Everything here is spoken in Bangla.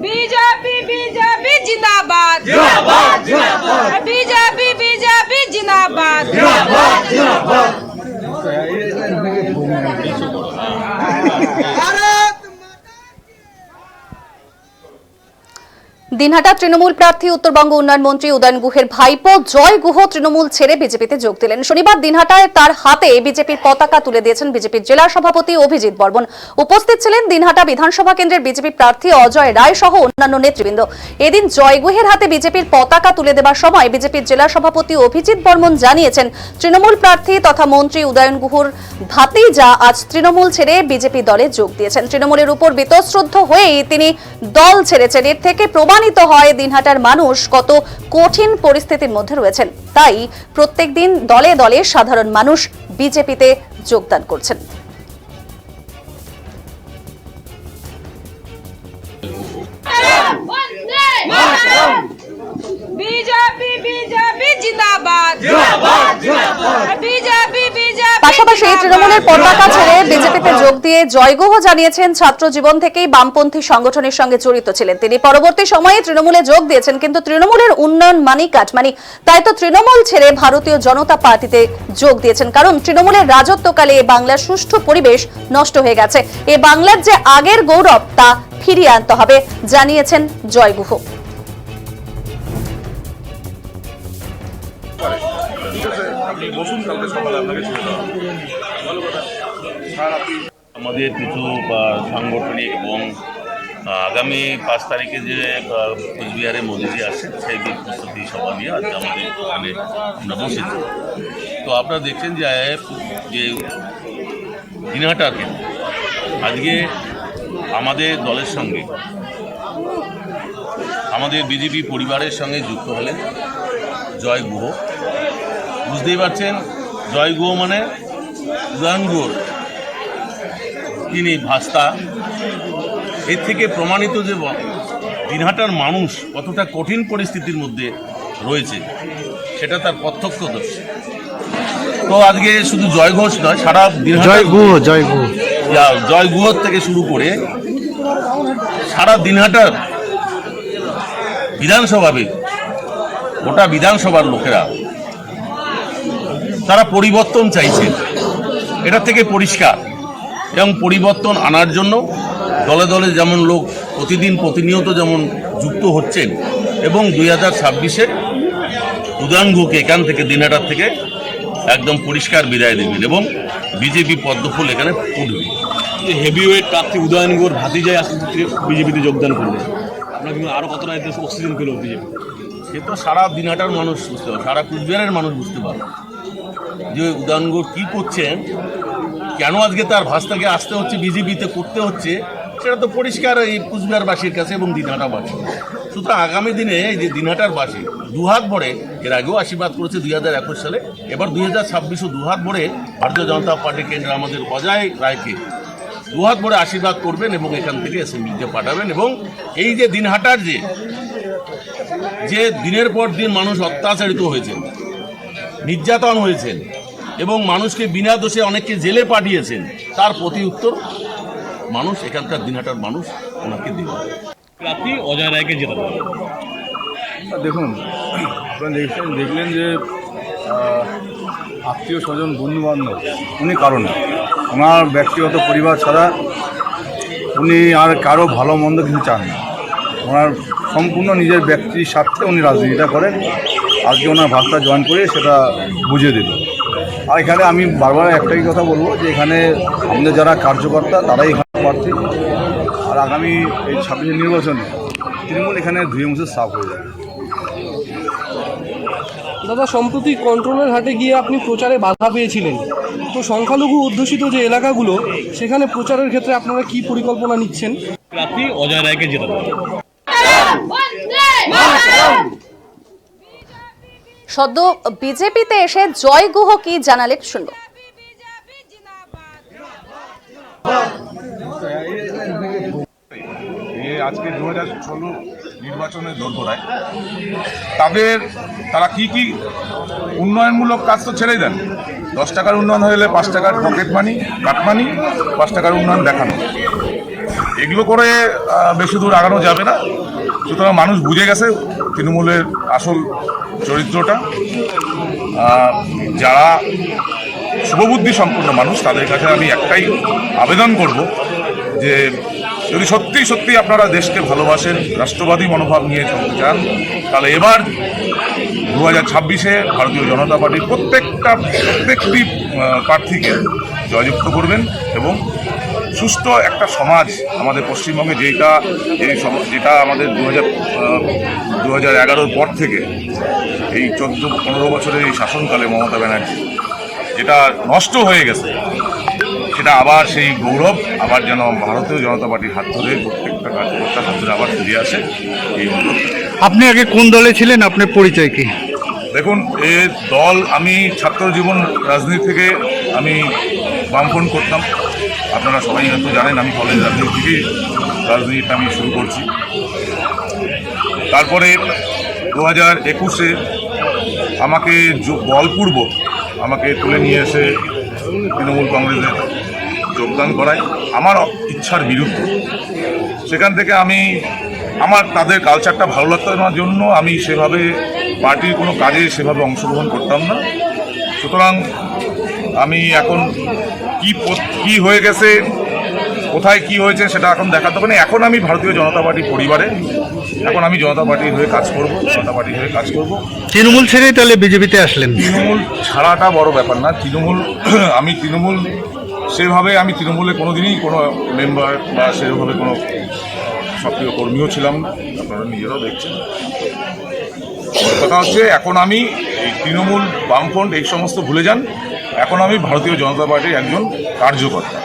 बीजेपी बीजेपी जिंदाबाद बीजेपी बीजेपी जिंदाबाद। দিনহাটা তৃণমূল প্রার্থী উত্তরবঙ্গ উন্নয়ন মন্ত্রী উদয়ন গুহের ভাইপো জয় গুহ তৃণমূল ছেড়ে বিজেপিতে যোগ দিলেন। শনিবার দিনহাটায় তার হাতে বিজেপির পতাকা তুলে দিয়েছেন বিজেপির জেলা সভাপতি অভিজিৎ বর্মন। উপস্থিত ছিলেন দিনহাটা বিধানসভা কেন্দ্রের বিজেপি প্রার্থী অজয় রায় সহ অন্যান্য নেতৃবৃন্দ। এদিন জয় গুহের হাতে বিজেপির পতাকা তুলে দেবার সময় বিজেপির জেলা সভাপতি অভিজিৎ বর্মন জানিয়েছেন, তৃণমূল প্রার্থী তথা মন্ত্রী উদয়ন গুহর ভাতিজা আজ তৃণমূল ছেড়ে বিজেপি দলে যোগ দিয়েছেন। তৃণমূলের উপর বীতশ্রদ্ধ হয়েই তিনি দল ছেড়েছেন। এর থেকে প্রমাণিত হয় দিনহাটার মানুষ কত কঠিন পরিস্থিতির মধ্যে রয়েছেন। তাই প্রত্যেকদিন দলে দলে সাধারণ মানুষ বিজেপিতে যোগদান করছেন। बीजेपी बीजेपी जिंदाबाद बीजेपी बीजेपी। পাশাপাশি তৃণমূলের পতাকা ছেড়ে বিজেপিতে যোগ দিয়ে জয় গুহ জানিয়েছেন ছাত্র জীবন থেকেই বামপন্থী সংগঠনের সঙ্গে জড়িত ছিলেন তিনি। পরবর্তী সময়ে তৃণমূলে যোগ দিয়েছেন, কিন্তু তৃণমূলের উন্নয়ন মানি কাটমানি, তাই তো তৃণমূল ছেড়ে ভারতীয় জনতা পার্টিতে যোগ দিয়েছেন। কারণ তৃণমূলের রাজত্বকালে এ বাংলার সুষ্ঠু পরিবেশ নষ্ট হয়ে গেছে। এ বাংলার যে আগের গৌরব তা ফিরিয়ে আনতে হবে জানিয়েছেন জয় গুহ। আমাদের কিছু সাংগঠনিক এবং আগামী 5 তারিখে যে কোচবিহারে মোদিজি আসেন সেই প্রস্তুতি সভা নিয়ে আজকে আমাদের এখানে আমরা বসেছি। তো আপনারা দেখছেন যে দিনহাটাকে আজকে আমাদের দলের সঙ্গে আমাদের বিজেপি পরিবারের সঙ্গে যুক্ত হলেন জয় গুহ। বুঝতেই পারছেন জয় গুহ মানে উদয়ন গুহর তিনি ভাস্তা। এর থেকে প্রমাণিত যে দিনহাটার মানুষ কতটা কঠিন পরিস্থিতির মধ্যে রয়েছে সেটা তার প্রত্যক্ষদর্শী। তো আজকে শুধু জয় ঘোষ নয়, সারা জয় গুহ থেকে শুরু করে সারা দিনহাটার বিধানসভাবে গোটা বিধানসভার লোকেরা তারা পরিবর্তন চাইছে। এটা থেকে পরিষ্কার এবং পরিবর্তন আনার জন্য দলে দলে যেমন লোক প্রতিনিয়ত যেমন যুক্ত হচ্ছেন এবং 2026-এ উদয়ন গুহকে এখান থেকে দিনহাটার থেকে একদম পরিষ্কার বিদায় দেবেন এবং বিজেপি পদ্মফুল এখানে ফুটবে। হেভিওয়েট প্রার্থী উদয়ন গুহর ভাতিজাই বিজেপিতে যোগদান করবে, আপনার কিন্তু আরও কতটা অক্সিজেন পেল বিজেপি? সে তো সারা দিনহাটার মানুষ বুঝতে পারে, সারা কুচবিহারের মানুষ বুঝতে পারে যে উদয়ন গুহ কী করছেন, কেন আজকে তার ভাস্তাকে আসতে হচ্ছে, বিজেপিতে করতে হচ্ছে, সেটা তো পরিষ্কার এই কুচবিহারবাসীর কাছে এবং দিনহাটাবাসী। সুতরাং আগামী দিনে এই যে দিনহাটারবাসী দুহাত ভরে, এর আগেও আশীর্বাদ করেছে 2021 সালে, এবার 2026-ও দুহাত ভরে ভারতীয় জনতা পার্টি কেন্দ্র আমাদের অজয় রায়কে দুহাত ভরে আশীর্বাদ করবেন এবং এখান থেকে অ্যাসেম্বলিতে পাঠাবেন। এবং এই যে দিনহাটার যে দিনের পর দিন মানুষ অত্যাচারিত হয়েছেন, নির্যাতন হয়েছেন এবং মানুষকে বিনা দোষে অনেককে জেলে পাঠিয়েছেন, তার প্রতি উত্তর মানুষ এখানকার দিনহাটার মানুষ ওনাকে দিল। প্রার্থী অজয় রায়কে জেতাতে দেখুন, আপনারা দেখলেন যে আত্মীয় স্বজন বন্ধুবান্ধব উনি কারণ ওনার ব্যক্তিগত পরিবার ছাড়া উনি আর কারো ভালো মন্দ কিছু চান না। ওনার সম্পূর্ণ নিজের ব্যক্তির স্বার্থে উনি রাজনীতিটা করেন। আজকে ওনার ভাষা জয়েন করে সেটা বুঝিয়ে দিল। আর এখানে আমি বারবার একটাই কথা বলবো যে এখানে আমাদের যারা কার্যকর্তা তারাই এখানে প্রার্থী। আর আগামী এই 26 নির্বাচনে তৃণমূল এখানে ধুয়ে মুছে সাফ হয়ে যাবে। দাদা, সম্প্রতি কন্ট্রোলের হাটে গিয়ে আপনি প্রচারে বাধা পেয়েছিলেন, তো সংখ্যালঘু অধ্যুষিত যে এলাকাগুলো সেখানে প্রচারের ক্ষেত্রে আপনারা কি পরিকল্পনা নিচ্ছেন? প্রার্থী অজয় রায়কে জেতাতে সদ্য বিজেপিতে এসে জয় গুহ কি জানালেন শুনবো। আজকে 2016 নির্বাচনের দোরগোড়ায় তারা কি উন্নয়নমূলক কাজ তো ছেড়েই দেন। 10 টাকার উন্নয়ন হলে 5 টাকার পকেট মানি, কাটমানি, 5 টাকার উন্নয়ন দেখানো, এগুলো করে বেশি দূর আগানো যাবে না। সুতরাং মানুষ বুঝে গেছে তৃণমূলের আসল চরিত্রটা। যারা শুভবুদ্ধি সম্পন্ন মানুষ তাদের কাছে আমি একটাই আবেদন করব যে যদি সত্যি সত্যি আপনারা দেশকে ভালোবাসেন, রাষ্ট্রবাদী মনোভাব নিয়ে চলতে চান, তাহলে এবার 2026-এ ভারতীয় জনতা পার্টির প্রত্যেকটি প্রার্থীকে জয়যুক্ত করবেন এবং সুষ্ঠু একটা সমাজ আমাদের পশ্চিমবঙ্গে যেটা আমাদের 2011-র পর থেকে এই 14-15 বছরের এই শাসনকালে মমতা ব্যানার্জি যেটা নষ্ট হয়ে গেছে, সেটা আবার সেই গৌরব আবার যেন ভারতীয় জনতা পার্টির হাত ধরে প্রত্যেকটা কার্যকর্তার হাত ধরে আবার ফিরে আসে এই অনুরোধ। আপনি আগে কোন দলে ছিলেন, আপনার পরিচয় কি? দেখুন, দল আমি ছাত্র জীবন রাজনীতি থেকে আমি বামফ্রন্ট করতাম। আপনারা সবাই হয়তো জানেন আমি কলেজ রাজনীতি থেকেই রাজনীতিটা আমি শুরু করছি। তারপরে 2021-এ আমাকে বলপূর্বক আমাকে তুলে নিয়ে এসে তৃণমূল কংগ্রেসে যোগদান করায় আমার ইচ্ছার বিরুদ্ধে। সেখান থেকে আমার তাদের কালচারটা ভালো লাগতো না জন্য আমি সেভাবে পার্টির কোনো কাজে সেভাবে অংশগ্রহণ করতাম না। সুতরাং আমি এখন কি হয়ে গেছে, কোথায় কি হয়েছে সেটা এখন দেখাতে হবে না। এখন আমি ভারতীয় জনতা পার্টি পরিবারে, এখন আমি জনতা পার্টির হয়ে কাজ করব, জনতা পার্টির হয়ে কাজ করব। তৃণমূল ছেড়েই তাহলে বিজেপিতে আসলেন? তৃণমূল ছাড়াটা বড় ব্যাপার না। আমি তৃণমূলে কোনোদিনই কোনো মেম্বার বা সেভাবে কোনো সক্রিয় কর্মীও ছিলাম না, আপনারা নিজেরাও দেখছেন। কথা হচ্ছে এখন আমি এই তৃণমূল, বামফ্রন্ট এই সমস্ত ভুলে যান, এখন আমি ভারতীয় জনতা পার্টির একজন কার্যকর্তা।